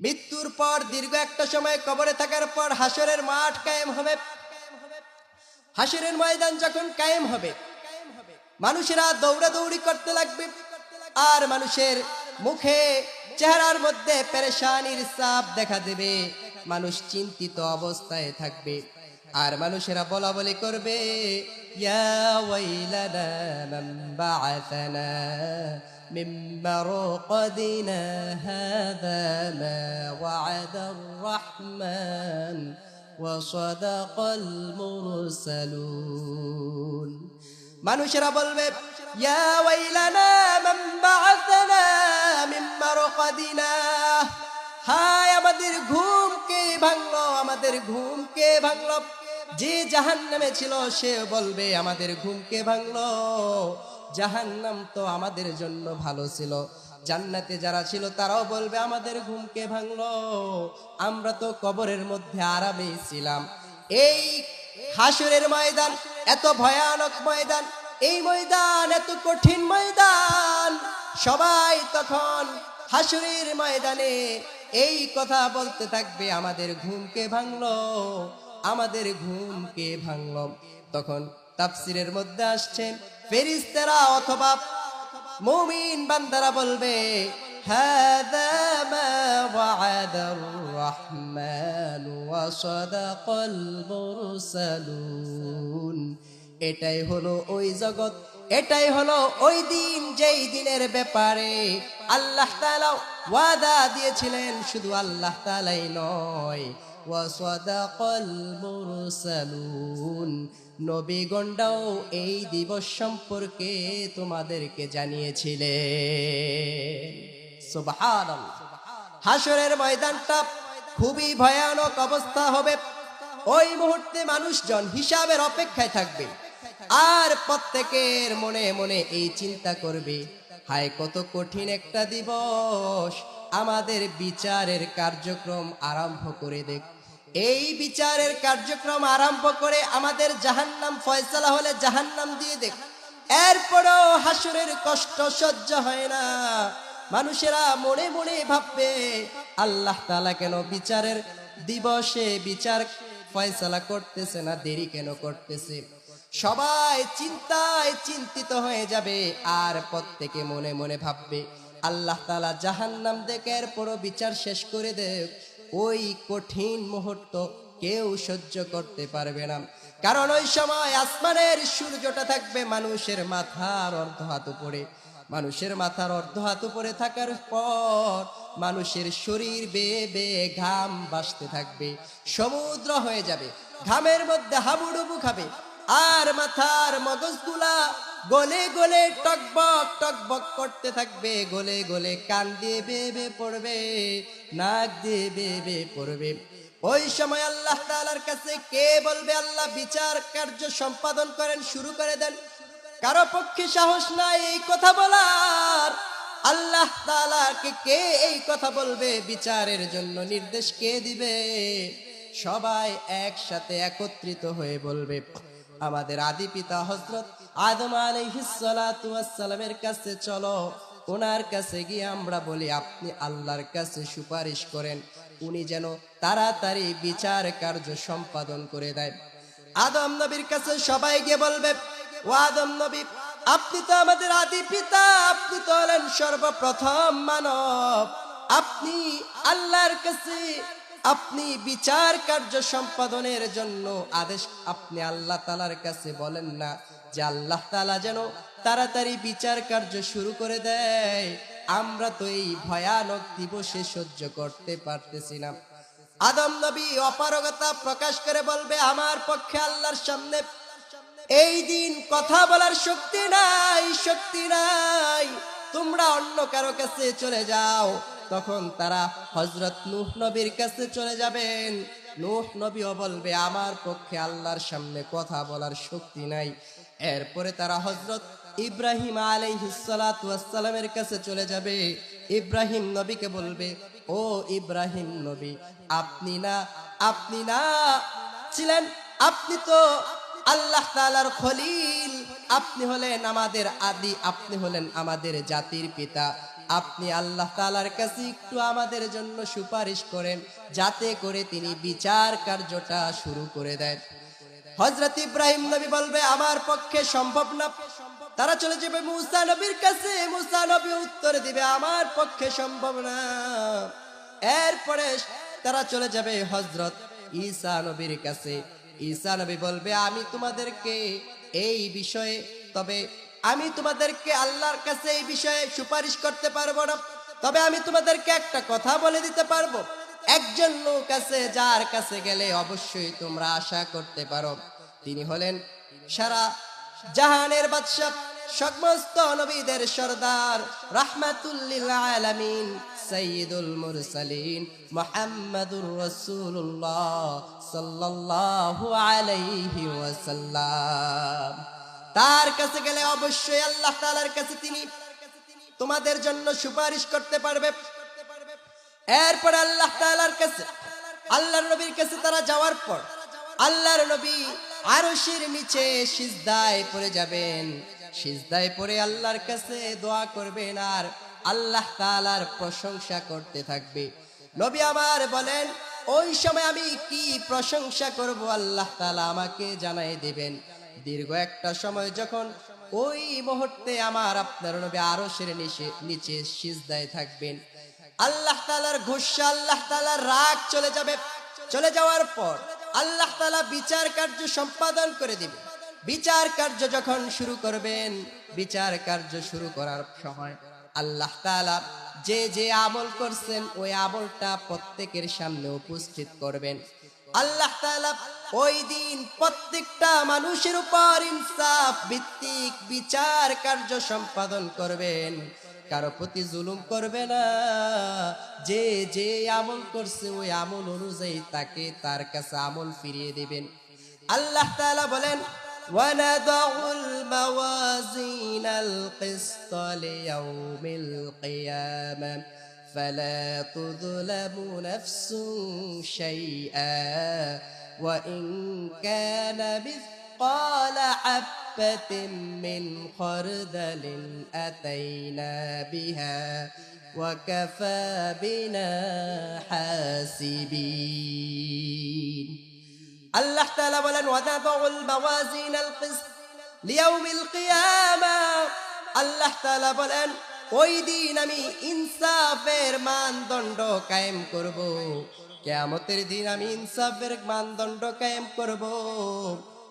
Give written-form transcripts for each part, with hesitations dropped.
মৃত্যুর পর দীর্ঘ একটা সময় কবরে থাকার পর হাসরের মাঠ কায়েম হবে। হাসরের ময়দান যখন কায়েম হবে, মানুষেরা দৌড়াদৌড়ি করতে লাগবে, আর মানুষের মুখে চেহারার মধ্যে পেরেশানির ছাপ দেখা দেবে। মানুষ চিন্তিত অবস্থায় থাকবে, আর মানুষেরা বলা বলি করবে, ইয়া ওয়াইলানা মান বাআসানা মিন মারকাদিনা হাযা মা ওয়া'আদার রাহমান ওয়া সাদাকাল মুরসালুন। মানুষেরা বলবে, ইয়া ওয়াইলানা মান বাআসানা মিন মারকাদিনা, হায় আমাদের ঘুম কে ভাঙলো, আমাদের ঘুম কে ভাঙলো। যে জাহান্নামে ছিল সে বলবে, আমাদের ঘুম কে ভাঙলো, জাহান্নাম তো আমাদের জন্য ভালো ছিল। জান্নাতে যারা ছিল তারাও বলবে, আমাদের ঘুম কে ভাঙলো, আমরা তো কবরের মধ্যে আরামে ছিলাম। এই হাসরের ময়দান এত ভয়ানক ময়দান, এই ময়দান এত কঠিন ময়দান। সবাই তখন হাসরের ময়দানে এই কথা বলতে থাকবে, আমাদের ঘুম কে ভাঙলো, আমাদের ঘুম কে ভাঙলো। তখন তাফসিরের মধ্যে আসছে, ফেরেশতারা অথবা মুমিন বান্দারা বলবে, হাযা মা ওয়া'আদার রাহমান ওয়া সাদাকাল মুরসালুন। এটাই হলো ওই জগৎ, এটাই হলো ওই দিন, যেই দিনের ব্যাপারে আল্লাহ তাআলা ওয়াদা দিয়েছিলেন। শুধু আল্লাহ তাআলাই নয়, ওয়া সাদাকাল মুরসালুন, নবীগণরাও এই দিবস সম্পর্কে তোমাদেরকে জানিয়েছিলেন। সুবহানাল্লাহ। হাসরের ময়দানটা খুবই ভয়ানক অবস্থা হবে। ওই মুহূর্তে মানুষজন হিসাবের অপেক্ষায় থাকবে, আর প্রত্যেকের মনে মনে এই চিন্তা করবে, হায় কত কঠিন একটা দিবস, আমাদের বিচারের কার্যক্রম আরম্ভ করে দেখ। এই বিচারের কার্যক্রম আরম্ভ করে আমাদের জাহান্নাম ফয়সালা হলে জাহান্নাম দিয়ে দেখ। এরপরও হাসরের কষ্ট সহ্য হয় না। মানুষেরা মনে মনে ভাববে, আল্লাহ তাআলা কেন বিচারের দিবসে বিচার ফয়সালা করতেছে না, দেরি কেন করতেছে। সবাই চিন্তায় চিন্তিত হয়ে যাবে, আর প্রত্যেকে মনে মনে ভাববে, আল্লাহ তাআলা জাহান্নাম দেখে এরপরও বিচার শেষ করে দেখ। ওই কঠিন মুহূর্ত কেউ সহ্য করতে পারবে না, কারণ ওই সময় আসমানের সূর্যটা থাকবে মানুষের মাথার অর্ধ হাত উপরে। মানুষের মাথার অর্ধ হাত উপরে থাকার পর মানুষের শরীর বেয়ে বেয়ে ঘাম ভাসতে থাকবে, সমুদ্র হয়ে যাবে, ঘামের মধ্যে হাবুডুবু খাবে, আর মাথার মগজগুলা গলে গলে টকবক টকবক করতে থাকবে, গলে গলে কান দিয়ে বেয়ে বেয়ে পড়বে, নাক দিয়ে বেয়ে বেয়ে পড়বে। ওই সময় আল্লাহ তাআলার কাছে কে বলবে, আল্লাহ বিচার কার্য সম্পাদন করেন, শুরু করে দেন। কারো পক্ষে সাহস নাই এই কথা বলার। আল্লাহ তাআলাকে কে এই কথা বলবে, বিচারের জন্য নির্দেশ কে দিবে? সবাই একসাথে একত্রিত হয়ে বলবে, আমাদের আদি পিতা হযরত আদম আলাইহিস সালাতু ওয়াস সালামের কাছে চলো, ওনার কাছে গিয়ে আমরা বলি, আপনি আল্লাহর কাছে সুপারিশ করেন, উনি যেন তাড়াতাড়ি বিচার কার্য সম্পাদন করে দেয়। আদম নবীর কাছে সবাই গিয়ে বলবে, ও আদম নবী, আপনি তো আমাদের আদি পিতা, আপনি তো হলেন সর্বপ্রথম মানব, আপনি আল্লাহর কাছে আপনি বিচার কার্য সম্পাদনের জন্য আদেশ, আপনি আল্লাহ তাআলার কাছে বলেন না যে আল্লাহ তাআলা যেন তাড়াতাড়ি বিচার কার্য শুরু করে দেয়, আমরা তো এই ভয়ানক দিবসে সহ্য করতে পারতেছি না। আদম নবী অপারগতা প্রকাশ করে বলবে, আমার পক্ষে আল্লাহর সামনে এই দিন কথা বলার শক্তি নাই, শক্তি নাই, তোমরা অন্য কারো কাছে চলে যাও। তখন তারা হযরত নূহ নবীর কাছে চলে যাবেন। নূহ নবীও বলবে, আমার পক্ষে আল্লাহর সামনে কথা বলার শক্তি নাই। এরপরে তারা হযরত ইব্রাহিম আলাইহিস সালাতু ওয়াস সালামের কাছে চলে যাবে। ইব্রাহিম নবীকে বলবে, ও ইব্রাহিম নবী, আপনি না ছিলেন, আপনি তো আল্লাহ তাআলার খলিল, আপনি হলেন আমাদের আদি, আপনি হলেন আমাদের জাতির পিতা, আপনি আল্লাহ তাআলার কাছে একটু আমাদের জন্য সুপারিশ করেন, যাতে করে তিনি বিচার কার্যটা শুরু করে দেন। হযরত ইব্রাহিম নবী বলবে আমার পক্ষে সম্ভব না। তারা চলে যাবে মূসা নবীর কাছে, মূসা নবী উত্তর দিবে আমার পক্ষে সম্ভব না। এরপরে তারা চলে যাবে হযরত ঈসা নবীর কাছে। ঈসা নবী বলবে আমি তোমাদেরকে এই বিষয়ে, তবে আমি তোমাদেরকে আল্লাহর কাছে এই বিষয়ে সুপারিশ করতে পারবো না, তবে আমি তোমাদেরকে একটা কথা বলে দিতে পারবো। একজন লোক আছে যার কাছে গেলে অবশ্যই তোমরা আশা করতে পারো, তিনি হলেন সারা জাহানের বাদশা, সমস্ত নবীদের সরদার, রাহমাতুল লিল আলামিন, সাইয়্যিদুল মুরসালিন, মুহাম্মাদুর রাসূলুল্লাহ সাল্লাল্লাহু আলাইহি ওয়াসাল্লাম। তার কাছে গেলে অবশ্যই আল্লাহ তাআলার কাছে তিনি তোমাদের জন্য সুপারিশ করতে পারবে। এরপর আল্লাহ তাআলার কাছে, আল্লাহর নবীর কাছে তারা যাওয়ার পর আল্লাহর নবী আরশের নিচে সিজদায় পড়ে যাবেন। সিজদায় পড়ে আল্লাহর কাছে দোয়া করবেন আর আল্লাহ তাআলার প্রশংসা করতে থাকবে। নবী আমার বলেন ওই সময় আমি কি প্রশংসা করব আল্লাহ তাআলা আমাকে জানাই দিবেন। দীর্ঘ একটা সময় যখন ওই মুহূর্তে আমার আপনার নবী আরশের নিচে সিজদায় থাকবেন, আল্লাহ তাআলার গুসা, আল্লাহ তাআলার রাগ চলে যাবে। চলে যাওয়ার পর আল্লাহ তাআলা বিচার কার্য সম্পাদন করে দিবেন। বিচার কার্য যখন শুরু করবেন, বিচার কার্য শুরু করার সময় আল্লাহ তাআলা যে যে আমল করছেন ওই আমলটা প্রত্যেকের সামনে উপস্থিত করবেন। আল্লাহ তাআলা ওই দিন প্রত্যেকটা মানুষের উপর ইনসাফ ভিত্তিক বিচার কার্য সম্পাদন করবেন। কারো প্রতি জুলুম করবে না। যে যে আমল করছে ওই আমল অনুযায়ী তাকে তার কাছে আমল ফিরিয়ে দিবেন। আল্লাহ তাআলা বলেন وَنَضَعُ الْمَوَازِينَ الْقِسْطَ لِيَوْمِ الْقِيَامَةِ فَلَا تُظْلَمُ نَفْسٌ شَيْئًا وَإِنْ كَانَ مِثْقَالَ حَبَّةٍ مِّنْ خَرْدَلٍ أَتَيْنَا بِهَا وَكَفَى بِنَا حَاسِبِينَ। আল্লাহ তাআলা বলেন ওয়াদাউল মাওয়াজিনাল কিসত লিয়াউমিল কিয়ামা। আল্লাহ তাআলা বলেন ওই দিন আমি ইনসাফের মানদণ্ড কায়েম করব। কিয়ামতের দিন আমি ইনসাফের মানদণ্ড কায়েম করব।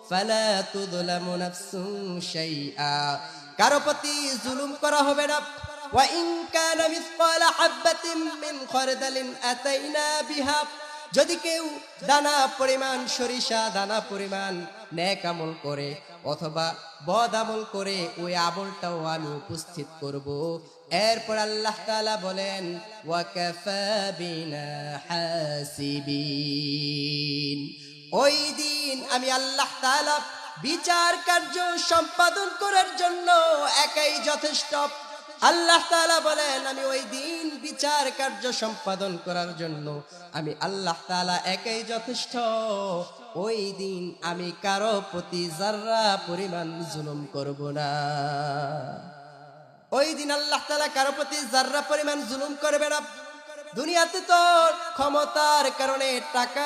ফালা তুযলামু নাফসুন শাইআ, কারো প্রতি জুলুম করা হবে না। ওয়া ইন কানা মিসকালা হাববাতিন মিন খারদালিন আতাইনা বিহা, যদি কেউ দানা পরিমাণ সরিষা দানা পরিমাণ নেক আমল করে অথবা বদ আমল করে ওই আমলটাও আমি উপস্থিত করব। এরপর আল্লাহ তাআলা বলেন ওয়াকাফা বিনা হাসিবিন। ওই দিন আমি আল্লাহ তাআলা বিচার কার্য সম্পাদন করার জন্য একাই যথেষ্ট। আল্লাহ তাআলা বলেন আমি ওই দিন বিচার কার্য সম্পাদন করার জন্য আমি আল্লাহ তাআলা একাই যথেষ্ট। ওই দিন আমি কারো প্রতি যাররা পরিমাণ জুলুম করব না। ওই দিন আল্লাহ তাআলা কারো প্রতি যাররা পরিমাণ জুলুম করবে না। দুনিয়াতে তো ক্ষমতার কারণে টাকা